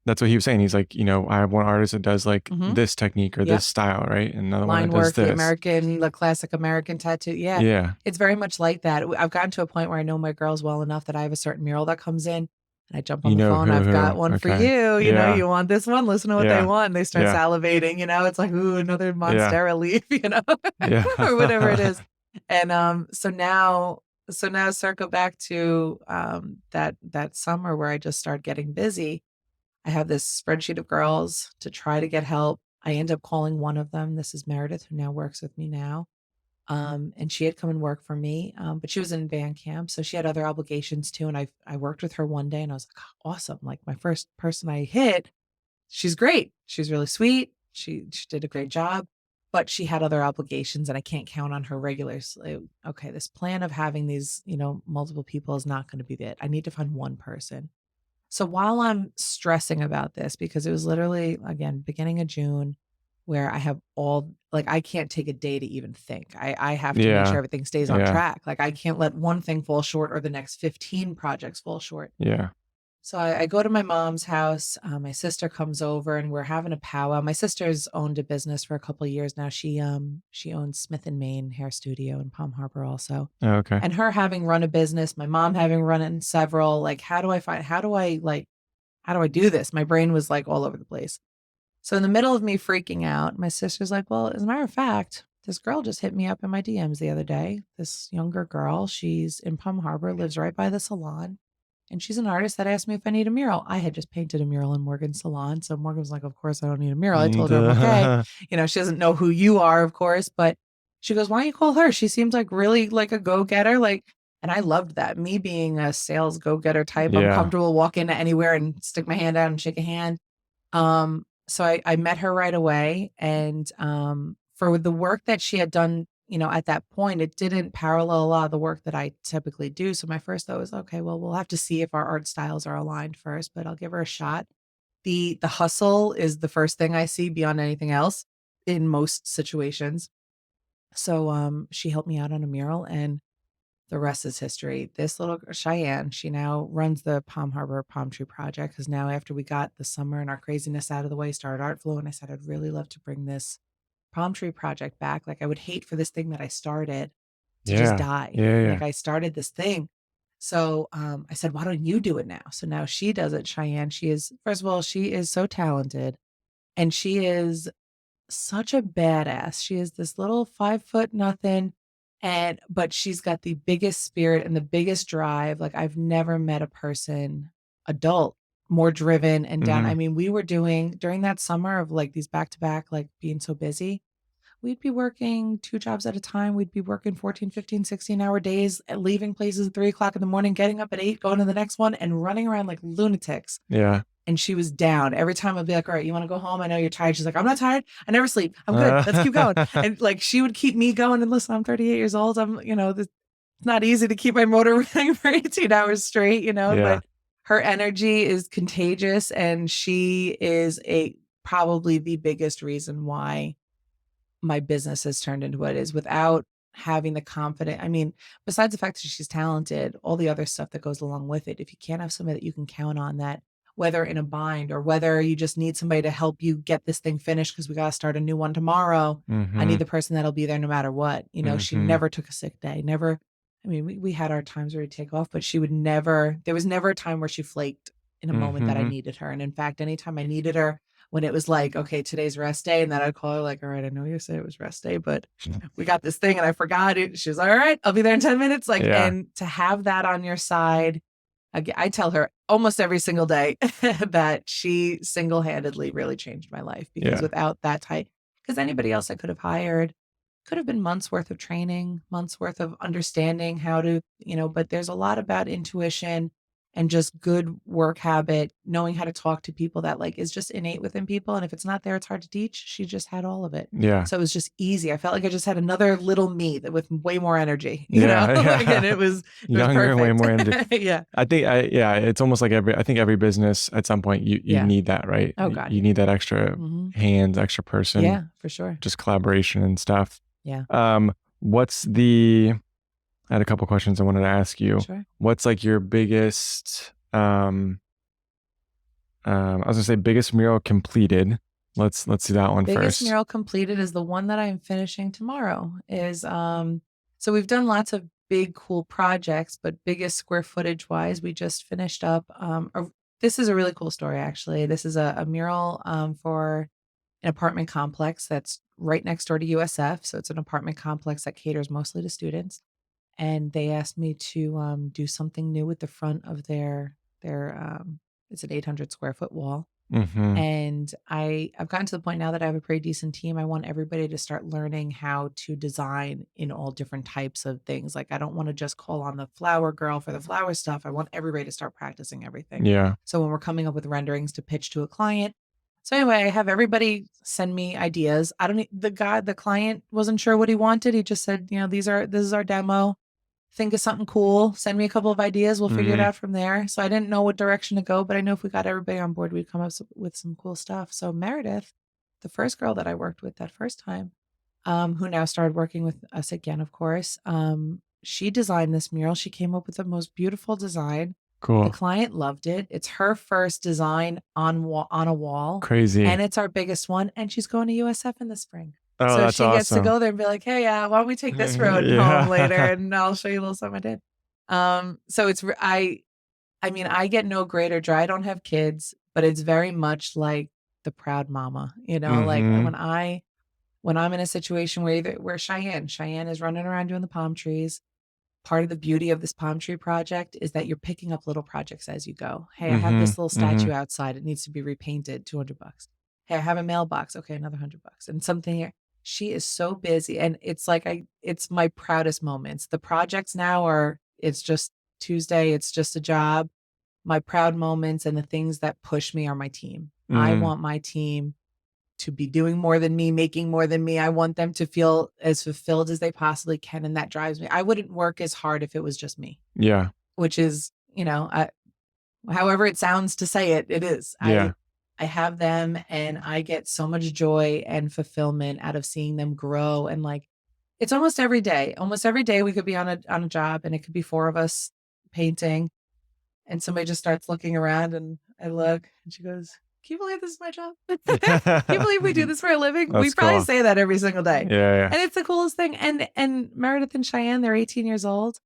that's what he was saying. He's like, I have one artist that does like Hmm. this technique or Yep. this style, right? And another one that Line does work, this. the classic American tattoo. Yeah. Yeah. It's very much like that. I've gotten to a point where I know my girls well enough that I have a certain mural that comes in and I jump on You the know phone. I've who. got one for Okay. you. Yeah. You want this one? Listen to what they Yeah. want. They start Yeah. salivating, it's like, ooh, another Yeah. Monstera leaf, Yeah. or whatever it is. And so now circle back to that summer where I just started getting busy. I have this spreadsheet of girls to try to get help. I end up calling one of them. This is Meredith, who now works with me now. And she had come and work for me, but she was in band camp, so she had other obligations too. And I worked with her one day, and I was like, "Oh, awesome! Like my first person I hit, she's great. She's really sweet. She did a great job, but she had other obligations, and I can't count on her regularly. Okay, this plan of having these, multiple people is not going to be it. I need to find one person. So while I'm stressing about this, because it was literally, again, beginning of June, where I have all like, I can't take a day to even think. I have to make sure Yeah. everything stays on Yeah. track. Like, I can't let one thing fall short or the next 15 projects fall short. Yeah. So I go to my mom's house. My sister comes over and we're having a powwow. My sister's owned a business for a couple of years now. She owns Smith and Main Hair Studio in Palm Harbor also. Oh, okay. And her having run a business, my mom having run it in several, like, how do I do this? My brain was like all over the place. So in the middle of me freaking out, my sister's like, "Well, as a matter of fact, this girl just hit me up in my DMs the other day. This younger girl, she's in Palm Harbor, lives right by the salon, and she's an artist that asked me if I need a mural." I had just painted a mural in Morgan's salon. So Morgan was like, "Of course I don't need a mural." I told her I'm okay. The She doesn't know who you are, of course, but she goes, "Why don't you call her? She seems like really like a go-getter." And I loved that. Me being a sales go-getter type, I'm Yeah. comfortable walking into anywhere and stick my hand out and shake a hand. So I met her right away, and, for the work that she had done, at that point, it didn't parallel a lot of the work that I typically do. So my first thought was, "Okay, well, we'll have to see if our art styles are aligned first, but I'll give her a shot." The hustle is the first thing I see beyond anything else in most situations. So, she helped me out on a mural, and the rest is history. This little Cheyenne, she now runs the Palm Harbor Palm Tree Project, because now after we got the summer and our craziness out of the way, started Art Flow, and I said, "I'd really love to bring this palm tree project back." Like, I would hate for this thing that I started to just Yeah. die. Yeah. Yeah. Like, I started this thing. So, I said, "Why don't you do it now?" So now she does it, Cheyenne. She is, first of all, she is so talented, and she is such a badass. She is this little 5 foot nothing, but she's got the biggest spirit and the biggest drive. Like, I've never met a person, adult, more driven and down. I Mhm. mean, we were doing during that summer of like these back to back, like being so busy, we'd be working 2 jobs at a time. We'd be working 14, 15, 16-hour days, leaving places at 3 o'clock in the morning, getting up at 8, going to the next one, and running around like lunatics. Yeah. And she was down. Every time I'd be like, "All right, you wanna go home? I know you're tired." She's like, "I'm not tired. I never sleep. I'm good. Let's keep going." And, like, she would keep me going, and listen, I'm 38 years old. It's not easy to keep my motor running for 18 hours straight, Yeah. but her energy is contagious, and she is probably the biggest reason why my business has turned into what it is without having the confidence. I mean, besides the fact that she's talented, all the other stuff that goes along with it, if you can't have somebody that you can count on, that whether in a bind or whether you just need somebody to help you get this thing finished because we got to start a new one tomorrow, I need Mhm. the person that'll be there no matter what. She Mhm. never took a sick day, never. I mean, we had our times where we'd take off, but she would never, there was never a time where she flaked in a moment that I Mhm. needed her. And in fact, anytime I needed her, when it was like, "Okay, today's rest day," and then I'd call her like, "All right, I know you said it was rest day, but we got this thing and I forgot it." She was like, "All right, I'll be there in 10 minutes." Like, Yeah. and to have that on your side, I tell her almost every single day that she single-handedly really changed my life, because Yeah. without that type, because anybody else I could have hired could have been months worth of training, months worth of understanding how to, but there's a lot about intuition and just good work habit, knowing how to talk to people, that like is just innate within people. And if it's not there, it's hard to teach. She just had all of it. Yeah. So it was just easy. I felt like I just had another little me that with way more energy, Yeah. like, and Yeah. it was Younger and way perfect. more into Yeah. yeah, it's almost like I think every business at some point you Yeah. need that, right? Oh God. You Yeah. need that extra Hmm. hands, extra person, Yeah, for sure. just collaboration and stuff. Yeah. What's the I had a couple questions I wanted to ask you. Sure. What's like your biggest I was gonna say biggest mural completed. Let's do that one Biggest first. mural completed is the one that I'm finishing tomorrow. So we've done lots of big cool projects, but biggest square footage wise, we just finished up this is a really cool story actually. This is a mural for an apartment complex that's right next door to USF. So it's an apartment complex that caters mostly to students. And they asked me to do something new with the front of their it's an 800 square foot wall. Mhm. And I've gotten to the point now that I have a pretty decent team. I want everybody to start learning how to design in all different types of things. Like, I don't want to just call on the flower girl for the flower stuff. I want everybody to start practicing everything. Yeah. So when we're coming up with renderings to pitch to a client, so anyway, I have everybody send me ideas. I don't the client wasn't sure what he wanted. He just said, this is our demo. Think of something cool. Send me a couple of ideas. We'll figure it Mhm. out from there. So I didn't know what direction to go, but I know if we got everybody on board, we'd come up with some cool stuff. So Meredith, the first girl that I worked with that first time, who now started working with us again, of course, she designed this mural. She came up with the most beautiful design. The Cool. client loved it. It's her first design on a wall, Crazy. and it's our biggest one. And she's going to USF in the spring. Oh, So that's she gets to awesome. go there and be like, "Hey, why don't we take this road home later, Yeah. and I'll show you a little something I did." So I mean, I get no greater joy. I don't have kids, but it's very much like the proud mama, like Mhm. when I'm in a situation where Cheyenne is running around doing the palm trees. Part of the beauty of this palm tree project is that you're picking up little projects as you go. Hey, I have Mhm. this little statue Mhm. outside. It needs to be repainted, $200. Hey, I have a mailbox. Okay, another $100. And something here. She is so busy. And it's like it's my proudest moments. The projects now it's just Tuesday, it's just a job. My proud moments and the things that push me are my team. I Mm. want my team to be doing more than me, making more than me. I want them to feel as fulfilled as they possibly can, and that drives me. I wouldn't work as hard if it was just me, Yeah. which is, however it sounds to say it, it is. Yeah. I have them, and I get so much joy and fulfillment out of seeing them grow. And like, it's almost every day. Almost every day we could be on a job, and it could be four of us painting, and somebody just starts looking around, and I look, and she goes, "Can you believe this is my job? Can you believe we do this for a living?" We That's probably cool. say that every single day. Yeah, yeah. And it's the coolest thing. And Meredith and Cheyenne, they're 18 years old,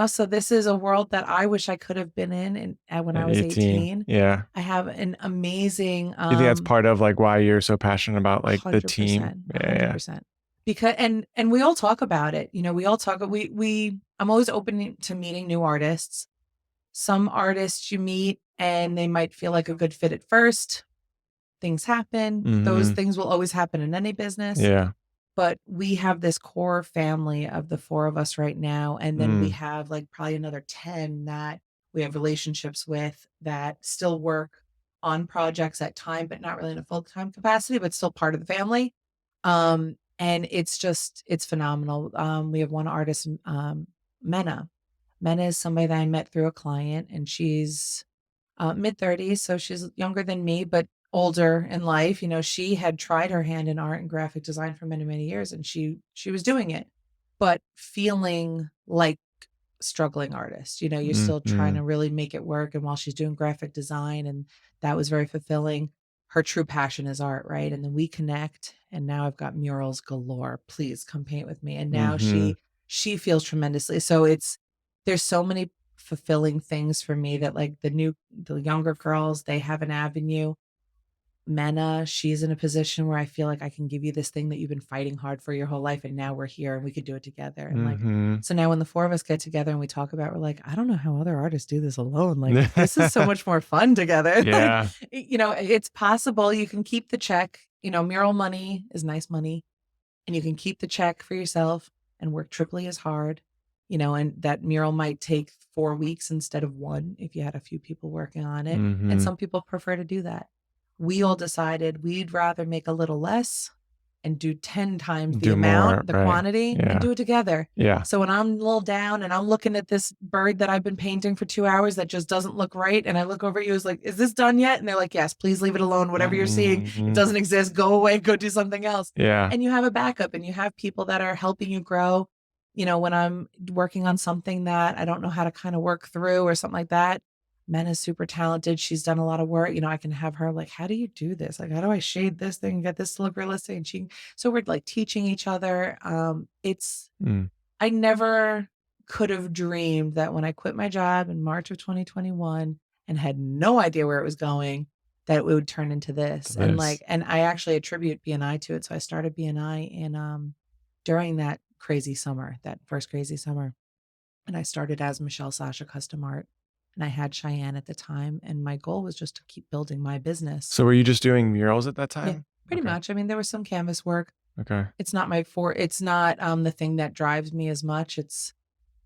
so this is a world that I wish I could have been in when I At was 18. 18. Yeah. I have an amazing You think that's part of, like, why you're so passionate about, like, the team? 100%, Yeah, yeah. 100%. Because and we all talk about it. We all talk we I'm always open to meeting new artists. Some artists you meet and they might feel like a good fit at first. Things happen. Those Mhm. things will always happen in any business. Yeah. But we have this core family of the four of us right now. And then we Mm. have like probably another 10 that we have relationships with that still work on projects at time, but not really in a full time capacity, but still part of the family. And it's phenomenal. We have one artist, Mena. Mena is somebody that I met through a client, and she's mid-30s, so she's younger than me, but older in life. She had tried her hand in art and graphic design for many, many years, and she was doing it, but feeling like struggling artist. You're still trying Mhm. to really make it work. And while she's doing graphic design, and that was very fulfilling, her true passion is art, right? And then we connect, and now I've got murals galore. Please come paint with me. And now Mhm. she feels tremendously. So there's so many fulfilling things for me that like the younger girls, they have an avenue. Mena, she's in a position where I feel like I can give you this thing that you've been fighting hard for your whole life, and now we're here and we could do it together. And like, Mhm. so now when the four of us get together and we talk about, we're like, I don't know how other artists do this alone. Like, this is so much more fun together. Like, Yeah. it's possible. You can keep the check. Mural money is nice money, and you can keep the check for yourself and work triply as hard. And that mural might take 4 weeks instead of one if you had a few people working on it. And Mhm. some people prefer to do that. We all decided we'd rather make a little less and do 10 times the Do more, amount, the right. quantity, and Yeah. do it together. Yeah. So when I'm a little down and I'm looking at this bird that I've been painting for 2 hours that just doesn't look right, and I look over at you, is like, is this done yet? And they're like, yes, please leave it alone. Whatever you're seeing, it Mhm. doesn't exist. Go away, go do something else. Yeah. And you have a backup, and you have people that are helping you grow. When I'm working on something that I don't know how to kind of work through or something like that, Men is super talented. She's done a lot of work. I can have her like, how do you do this? Like, how do I shade this thing and get this to look realistic? And so we're like teaching each other. Mm. I never could have dreamed that when I quit my job in March of 2021 and had no idea where it was going, that it would turn into this. And This. like, and I actually attribute BNI to it. So I started BNI during that first crazy summer. And I started as Michelle Sasha Custom Art. and I had Cheyenne at the time, and my goal was just to keep building my business. So were you just doing murals at that Yeah, time? pretty Okay. much. I mean, there was some canvas work. Okay. It's not the thing that drives me as much. It's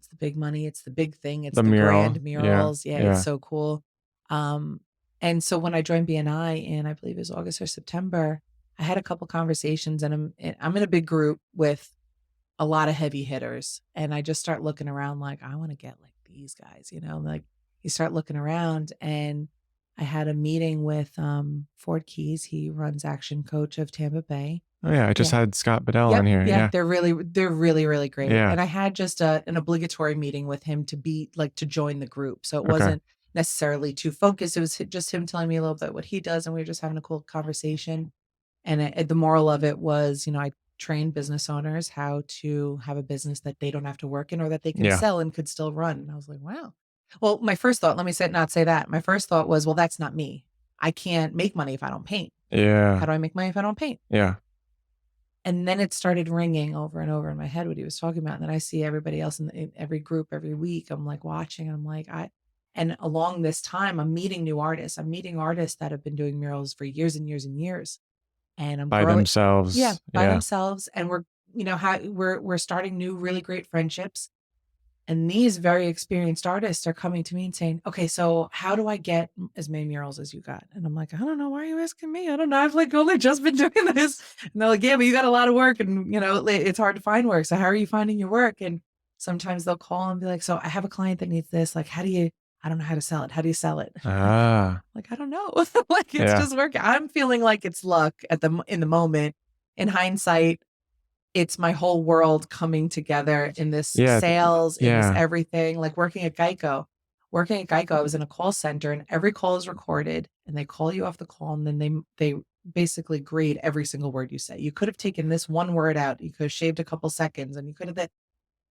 the big money, it's the big thing, it's The the mural. grand Yeah. murals. Yeah, it's Yeah. so cool. Um, and so when I joined BNI in, I believe it was August or September, I had a couple conversations, and I'm in a big group with a lot of heavy hitters, and I just start looking around like, I want to get like these guys, like you start looking around, and I had a meeting with Ford Keys. He runs Action Coach of Tampa Bay. Oh yeah. I just Yeah. had Scott Bedell on Yep, here. yeah, Yeah. they're really great, Yeah. and I had just an obligatory meeting with him to be like, to join the group, so it Okay. wasn't necessarily too focused. It was just him telling me a little bit what he does, and we were just having a cool conversation. And the moral of it was, I train business owners how to have a business that they don't have to work in, or that they can Yeah. sell and could still run. And I was like, wow. Well, my first thought, let me not say that. My first thought was, well, that's not me. I can't make money if I don't paint. How Yeah. do I make money if I don't paint? Yeah. And then it started ringing over and over in my head what he was talking about. And then I see everybody else in every group every week. I'm like watching, and I'm like, and along this time, I'm meeting new artists. I'm meeting artists that have been doing murals for years and years and years. And I'm By growing, yeah, themselves. by Yeah. themselves. And we're starting new, really great friendships. And these very experienced artists are coming to me and saying, okay, so how do I get as many murals as you got? And I'm like, I don't know. Why are you asking me? I don't know. I've like only just been doing this. And they're like, yeah, but you got a lot of work, and it's hard to find work. So how are you finding your work? And sometimes they'll call and be like, so I have a client that needs this. Like, I don't know how to sell it. How do you sell it? Ah. Like, I don't know. Like, it's Yeah. just work. I'm feeling like it's luck in the moment. In hindsight, it's my whole world coming together in this Yeah. sales, in this Yeah. everything, like working at Geico. Working at Geico, I was in a call center, and every call is recorded, and they call you off the call, and then they basically grade every single word you say. You could have taken this one word out, you could have shaved a couple seconds, and you could have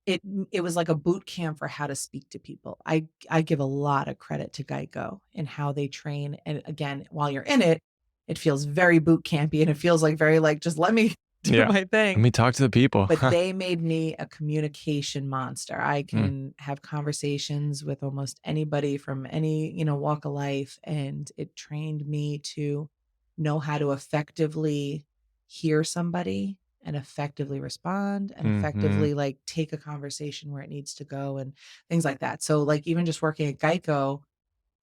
it was like a boot camp for how to speak to people. I give a lot of credit to Geico and how they train. And again, while you're in it, it feels very boot campy, and it feels like very like, just let me do Yeah. my Let thing. me talk to the people. But they made me a communication monster. I Mm. can have conversations with almost anybody from any, walk of life. And it trained me to know how to effectively hear somebody, and effectively respond, and Mm-hmm. effectively like take a conversation where it needs to go, and things like that. So like, even just working at Geico,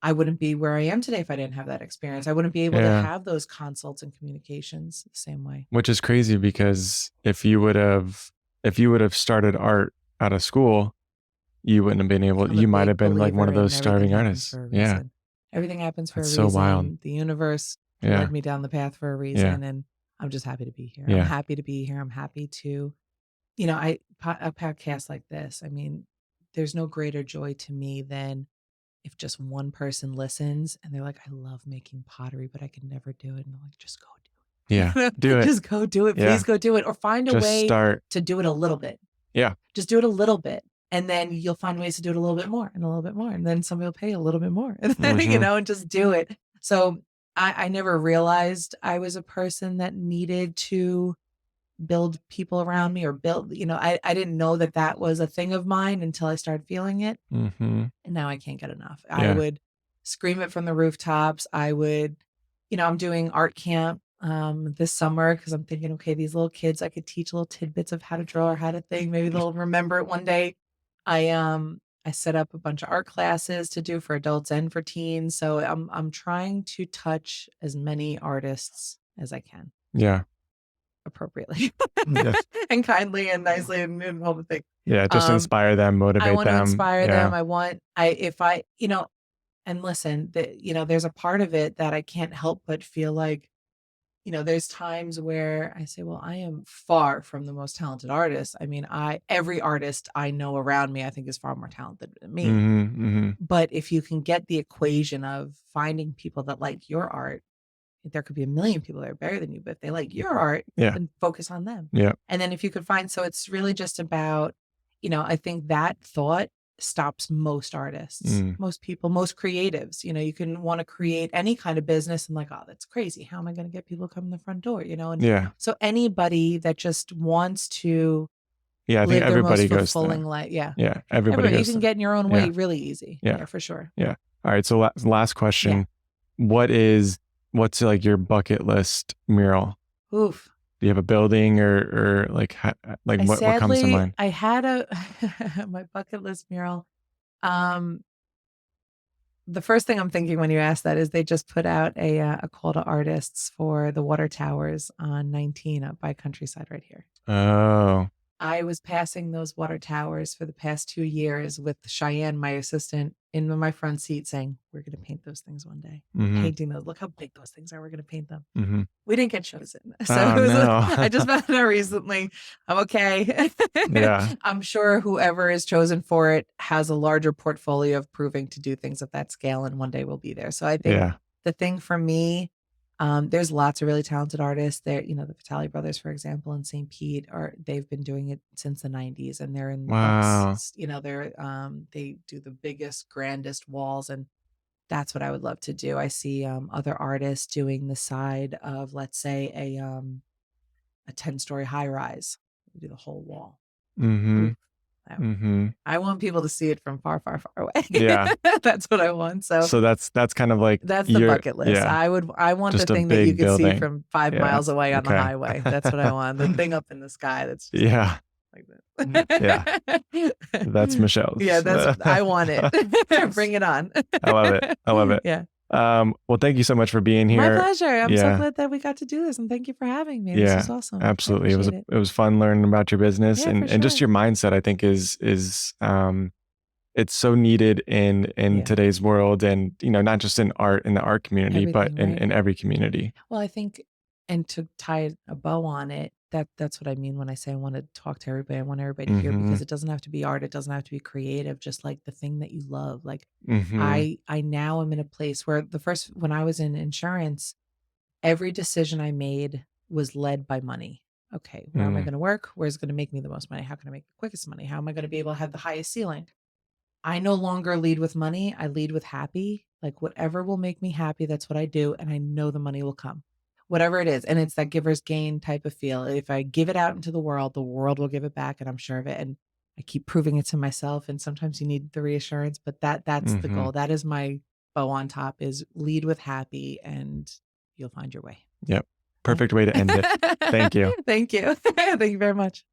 I wouldn't be where I am today if I didn't have that experience. I wouldn't be able to Yeah. have those consults and communications the same way. Which is crazy, because if you would have started art out of school, you wouldn't have been able. I'm a You might big have been like one believer of those in everything starving happens artists. for a Yeah. reason. Everything happens for a That's so wild. reason. The universe Yeah. led me down the path for a Yeah. reason, and I'm just happy to be here. I'm Yeah. happy to be here. I'm happy to, a podcast like this. I mean, there's no greater joy to me than if just one person listens and they're like, I love making pottery, but I can never do it. And I'm like, just go do Yeah. it. Do it. Just go do it. Yeah. Please go do it. Or find a Just way start. to do it a little bit. Yeah. Just do it a little bit. And then you'll find ways to do it a little bit more, and a little bit more. And then somebody will pay a little bit more. And then, Mhm. and just do it. So I never realized I was a person that needed to build people around me, or build, I didn't know that that was a thing of mine until I started feeling it. Mhm. And now I can't get enough. I Yeah. would scream it from the rooftops. I would, I'm doing art camp this summer, because I'm thinking, okay, these little kids, I could teach little tidbits of how to draw or how to think. Maybe they'll remember it one day. I set up a bunch of art classes to do for adults and for teens. So I'm trying to touch as many artists as I can, Yeah. appropriately. Yes. And kindly and nicely, and all the things. Yeah. Just inspire them, I motivate want to them. inspire them. Yeah. I want, if I, and listen, there's a part of it that I can't help but feel like, there's times where I say, well, I am far from the most talented artist. I mean, every artist I know around me, I think, is far more talented than me. Mm-hmm. Mm-hmm. But if you can get the equation of finding people that like your art, there could be a million people that are better than you, but if they like your art, Yeah. then focus on them. Yeah. And then if you could find, so it's really just about, I think that thought stops most artists, most people, most creatives. You can want to create any kind of business and like, oh, that's crazy. How am I going to get people to come in the front door? And Yeah. so anybody that just wants to Yeah, I think live their most everybody goes fulfilling there. life. Yeah. Yeah, everybody Everybody, you goes can there. get in your own way Yeah, really easy. yeah, Yeah, for sure. yeah. All right, so last Yeah. question. What's like your bucket list mural? Oof. Do you have a building or like what comes to mind? I had a my bucket list mural. Um, the first thing I'm thinking when you ask that is they just put out a call to artists for the water towers on 19 up by Countryside right here. Oh. I was passing those water towers for the past 2 years with Cheyenne, my assistant, in my front seat saying, "We're gonna paint those things one day. We're Mm-hmm. painting those. Look how big those things are. We're gonna paint them." Mm-hmm. We didn't get chosen. So Oh it was no. I just found out recently. I'm okay. Yeah. I'm sure whoever is chosen for it has a larger portfolio of proving to do things at that scale, and one day we'll be there. So I think Yeah. the thing for me, there's lots of really talented artists there. You know, the Vitale brothers, for example, in St. Pete, they've been doing it since the 90s, and they're in the Wow. books. You know, they do the biggest, grandest walls, and that's what I would love to do. I see other artists doing the side of, let's say, a 10-story high rise. We do the whole wall. Mm-hmm. Oof, Mm-hmm. I want people to see it from far, far, far away. Yeah. That's what I want. So So that's kind of like that's the bucket list. yeah, I want the just a thing that you big could see building. from 5 Yeah. miles away on the Okay. highway. That's what I want. The thing up in the sky that's just Yeah. like Yeah. That's that. Michelle's. Yeah, I want it. Bring it on. I love it. I love it. Yeah. Well, thank you so much for being My here. pleasure. I'm so Yeah. glad that we got to do this, and thank you for having me. This Yeah. was awesome. I Absolutely. appreciate it. It was fun learning about your business Yeah, for and just sure. your mindset, I think is it's so needed in Yeah. today's world, and not just in the art community, but Everything, right? in every community. Well, I think, and to tie a bow on it, that's what I mean when I say I want to talk to everybody. I want everybody to hear, Mm-hmm. because it doesn't have to be art. It doesn't have to be creative. Just like the thing that you love. Like Mm-hmm. I now am in a place where when I was in insurance, every decision I made was led by money. Okay, where am I going to work? Where's going to make me the most money? How can I make the quickest money? How am I going to be able to have the highest ceiling? I no longer lead with money. I lead with happy. Like whatever will make me happy, that's what I do. And I know the money will come, whatever it is. And it's that giver's gain type of feel. If I give it out into the world will give it back. And I'm sure of it. And I keep proving it to myself. And sometimes you need the reassurance, but that's the Mm-hmm. goal. That is my bow on top, is lead with happy, and you'll find your way. Yep. Perfect way to end it. Thank you. Thank you. Thank you very much.